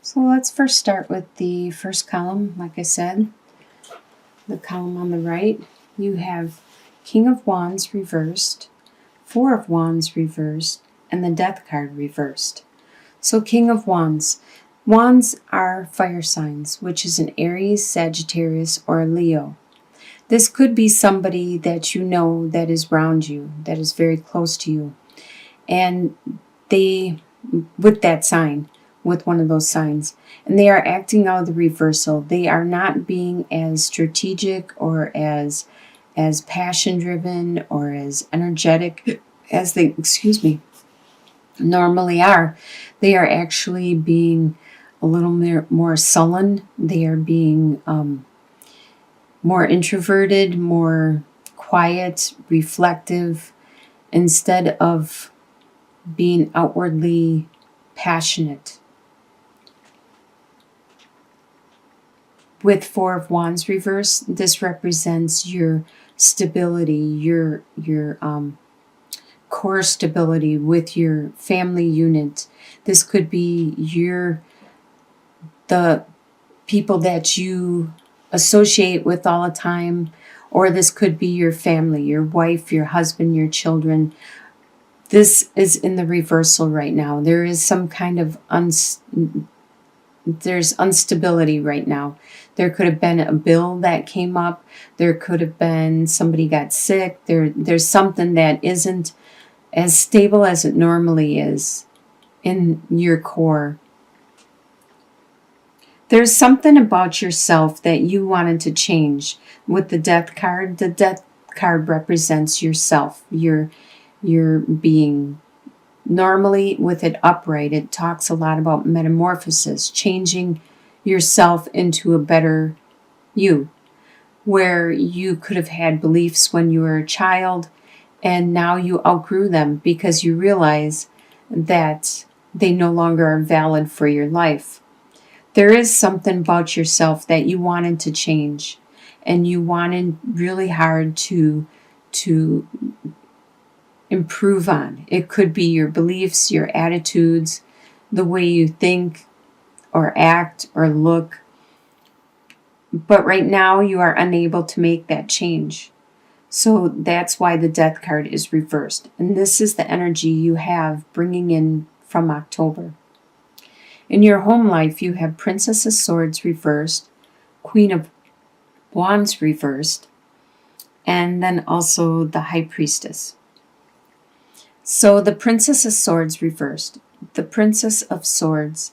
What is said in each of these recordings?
So let's first start with the first column. Like I said, the column on the right, you have King of Wands reversed, Four of Wands reversed, and the Death card reversed. So King of Wands. Wands are fire signs, which is an Aries, Sagittarius, or a Leo. This could be somebody that you know that is around you, that is very close to you. And they, with that sign, with one of those signs, and they are acting out of the reversal. They are not being as strategic or as passion driven or as energetic as they normally are. They are actually being a little more sullen. They are being more introverted, more quiet, reflective, instead of being outwardly passionate. With Four of Wands reversed, this represents your stability, your core stability with your family unit. This could be the people that you associate with all the time, or this could be your family, your wife, your husband, your children. This is in the reversal right now. There is some kind of there's instability right now. There could have been a bill that came up. There could have been somebody got sick. There's something that isn't as stable as it normally is in your core. There's something about yourself that you wanted to change. With the Death card, the Death card represents yourself, your being. Normally, with it upright, it talks a lot about metamorphosis, changing yourself into a better you, where you could have had beliefs when you were a child, and now you outgrew them because you realize that they no longer are valid for your life. There is something about yourself that you wanted to change, and you wanted really hard to improve on. It could be your beliefs, your attitudes, the way you think or act or look. But right now you are unable to make that change. So that's why the Death card is reversed. And this is the energy you have bringing in from October. In your home life, you have Princess of Swords reversed, Queen of Wands reversed, and then also the High Priestess. So the Princess of Swords reversed. The Princess of Swords.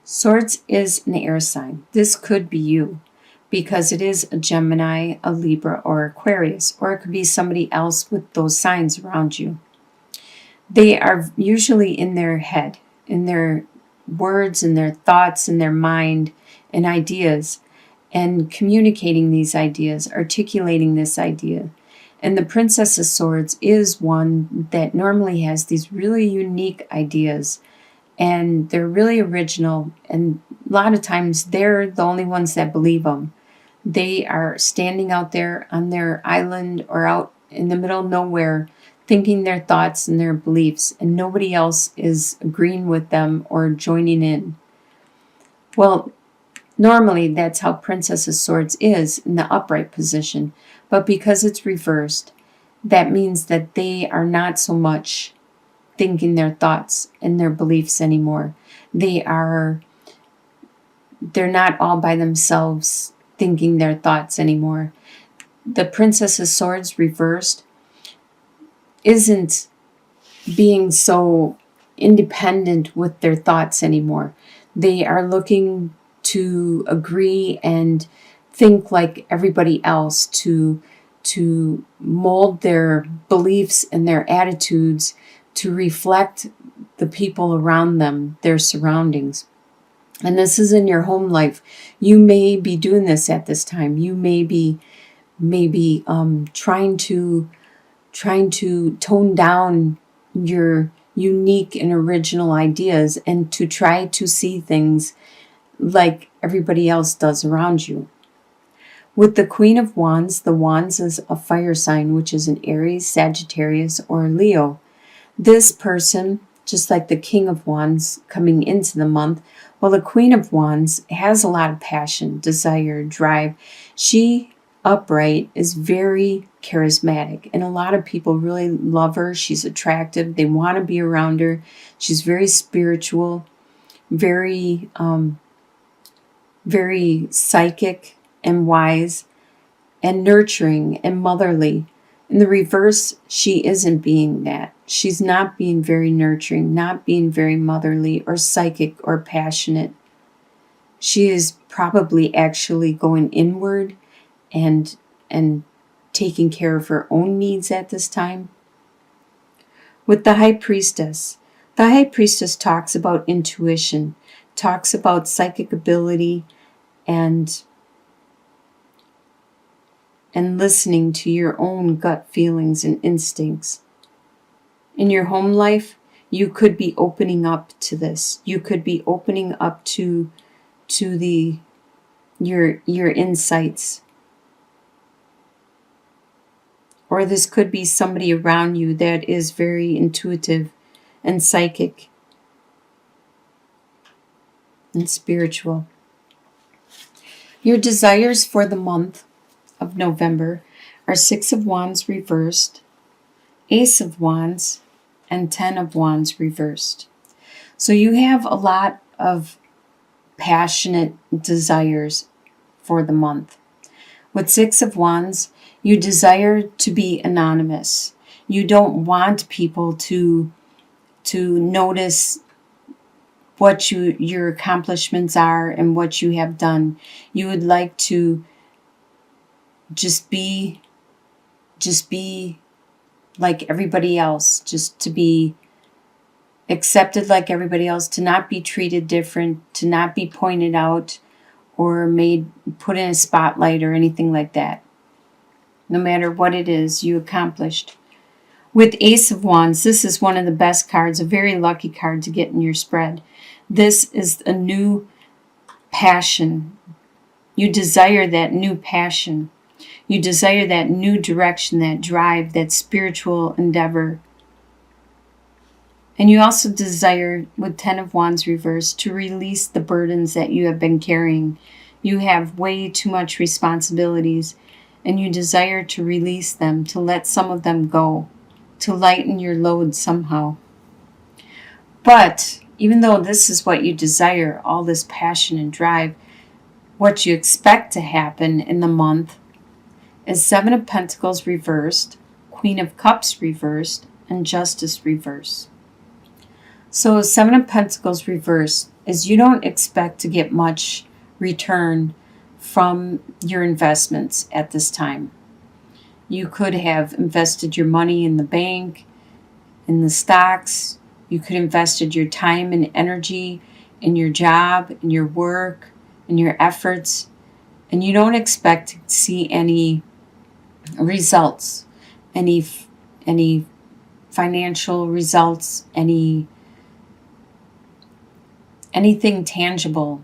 Swords is an air sign. This could be you, because it is a Gemini, a Libra, or Aquarius, or it could be somebody else with those signs around you. They are usually in their head, in their words, in their thoughts, in their mind, and ideas, and communicating these ideas, articulating this idea. And the Princess of Swords is one that normally has these really unique ideas, and they're really original, and a lot of times they're the only ones that believe them. They are standing out there on their island or out in the middle of nowhere thinking their thoughts and their beliefs, and nobody else is agreeing with them or joining in. Well, normally that's how Princess of Swords is in the upright position, but because it's reversed, that means that they are not so much thinking their thoughts and their beliefs anymore. They're not all by themselves thinking their thoughts anymore. The Princess of Swords reversed isn't being so independent with their thoughts anymore. They are looking to agree and think like everybody else, to mold their beliefs and their attitudes to reflect the people around them, their surroundings. And this is in your home life. You may be doing this at this time. You may be trying to tone down your unique and original ideas and to try to see things like everybody else does around you. With the Queen of Wands, the Wands is a fire sign, which is an Aries, Sagittarius, or Leo. This person, just like the King of Wands coming into the month, Well, the Queen of Wands has a lot of passion, desire, drive. She, upright, is very charismatic, and a lot of people really love her. She's attractive. They want to be around her. She's very spiritual, very, very psychic and wise and nurturing and motherly. In the reverse, she isn't being that. She's not being very nurturing, not being very motherly or psychic or passionate. She is probably actually going inward and taking care of her own needs at this time. With the High Priestess talks about intuition, talks about psychic ability and listening to your own gut feelings and instincts. In your home life, you could be opening up to this. You could be opening up to your insights. Or this could be somebody around you that is very intuitive and psychic and spiritual. Your desires for the month of November are 6 of Wands reversed, Ace of Wands, and 10 of Wands reversed. So you have a lot of passionate desires for the month. With 6 of Wands, you desire to be anonymous. You don't want people to notice what your accomplishments are and what you have done. You would like to just be like everybody else, just to be accepted like everybody else, to not be treated different, to not be pointed out or put in a spotlight or anything like that. No matter what it is you accomplished. With Ace of Wands, this is one of the best cards, a very lucky card to get in your spread. This is a new passion. You desire that new passion. You desire that new direction, that drive, that spiritual endeavor. And you also desire, with 10 of Wands reversed, to release the burdens that you have been carrying. You have way too much responsibilities, and you desire to release them, to let some of them go, to lighten your load somehow. But even though this is what you desire, all this passion and drive, what you expect to happen in the month is 7 of Pentacles reversed, Queen of Cups reversed, and Justice reversed. So 7 of Pentacles reversed is you don't expect to get much return from your investments at this time. You could have invested your money in the bank, in the stocks. You could have invested your time and energy in your job, in your work, in your efforts, and you don't expect to see any results, any financial results, anything tangible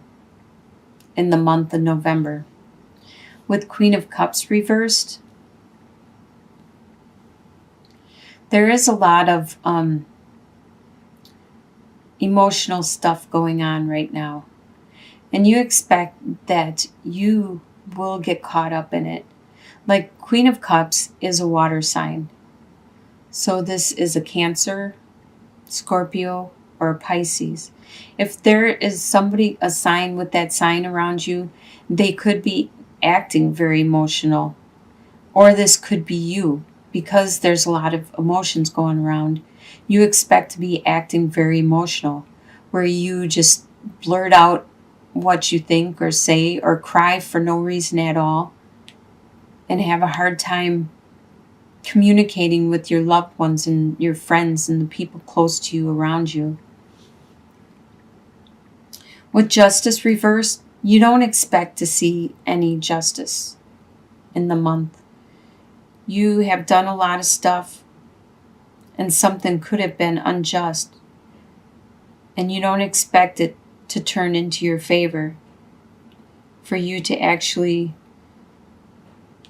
in the month of November. With Queen of Cups reversed, there is a lot of emotional stuff going on right now. And you expect that you will get caught up in it. Like Queen of Cups is a water sign. So this is a Cancer, Scorpio, or a Pisces. If there is a sign with that sign around you, they could be acting very emotional. Or this could be you, because there's a lot of emotions going around. You expect to be acting very emotional, where you just blurt out what you think or say or cry for no reason at all and have a hard time communicating with your loved ones and your friends and the people close to you around you. With Justice reversed, you don't expect to see any justice in the month. You have done a lot of stuff and something could have been unjust, and you don't expect it to turn into your favor, for you to actually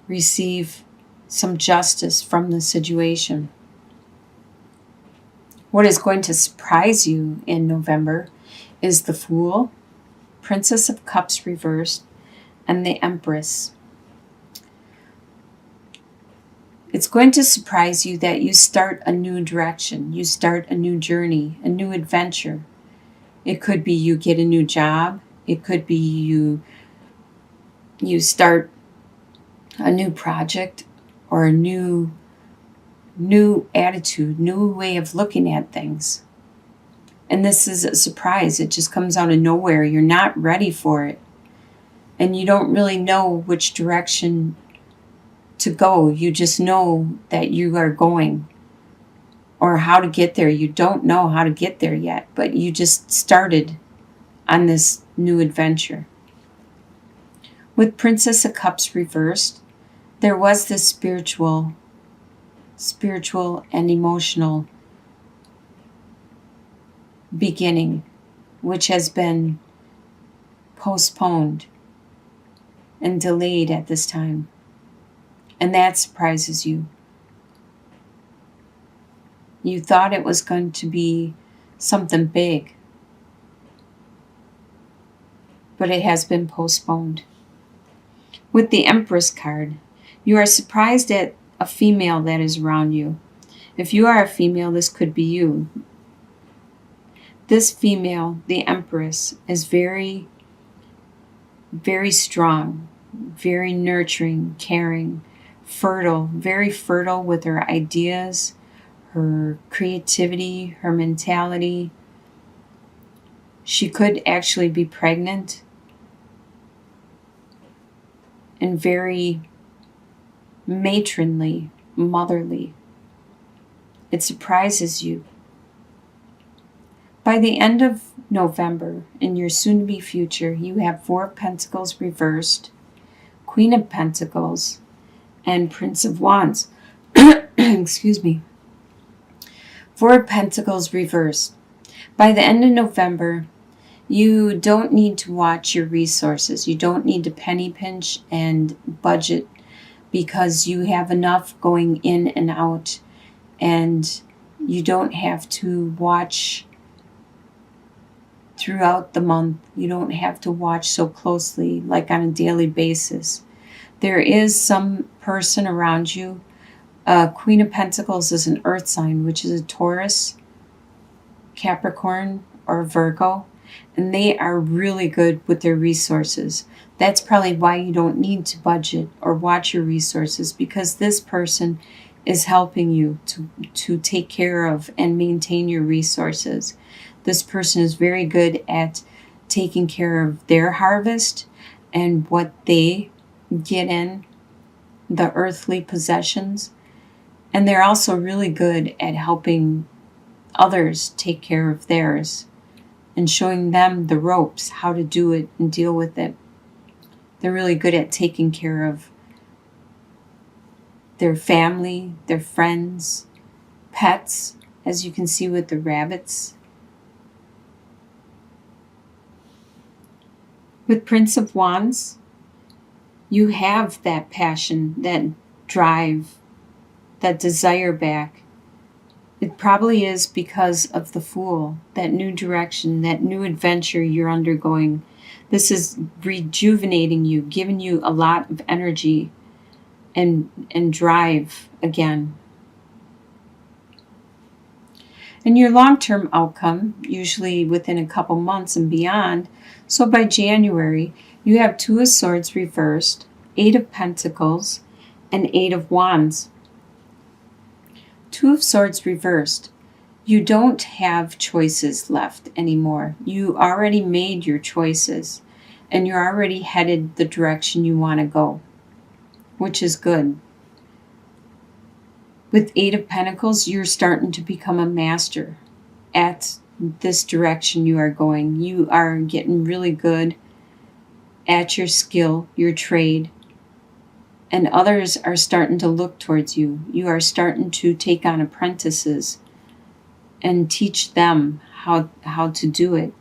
receive some justice from the situation. What is going to surprise you in November is the Fool, Princess of Cups reversed and the Empress. It's going to surprise you that you start a new direction. You start a new journey, a new adventure. It could be you get a new job. It could be you start a new project or a new attitude, new way of looking at things. And this is a surprise. It just comes out of nowhere. You're not ready for it. And you don't really know which direction to go. You just know that you are going, or how to get there. You don't know how to get there yet, but you just started on this new adventure. With Princess of Cups reversed, there was this spiritual and emotional beginning, which has been postponed and delayed at this time. And that surprises you. You thought it was going to be something big, but it has been postponed. With the Empress card, you are surprised at a female that is around you. If you are a female, this could be you. This female, the Empress, is very, very strong, very nurturing, caring, fertile, very fertile with her ideas, her creativity, her mentality. She could actually be pregnant and very matronly, motherly. It surprises you. By the end of November, in your soon-to-be future, you have Four of Pentacles reversed, Queen of Pentacles, and Prince of Wands. Excuse me. Four of Pentacles reversed. By the end of November, you don't need to watch your resources. You don't need to penny pinch and budget, because you have enough going in and out, and you don't have to watch throughout the month. You don't have to watch so closely, like on a daily basis. There is some person around you. Queen of Pentacles is an earth sign, which is a Taurus, Capricorn, or Virgo, and they are really good with their resources. That's probably why you don't need to budget or watch your resources, because this person is helping you to take care of and maintain your resources. This person is very good at taking care of their harvest and what they get in, the earthly possessions. And they're also really good at helping others take care of theirs and showing them the ropes, how to do it and deal with it. They're really good at taking care of their family, their friends, pets, as you can see with the rabbits. With Prince of Wands, you have that passion, that drive, that desire back. It probably is because of the Fool, that new direction, that new adventure you're undergoing. This is rejuvenating you, giving you a lot of energy and drive again. And your long-term outcome, usually within a couple months and beyond, so by January, you have Two of Swords reversed, Eight of Pentacles, and Eight of Wands. Two of Swords reversed. You don't have choices left anymore. You already made your choices, and you're already headed the direction you want to go, which is good. With Eight of Pentacles, you're starting to become a master at this direction you are going. You are getting really good at your skill, your trade, and others are starting to look towards you. You are starting to take on apprentices and teach them how to do it.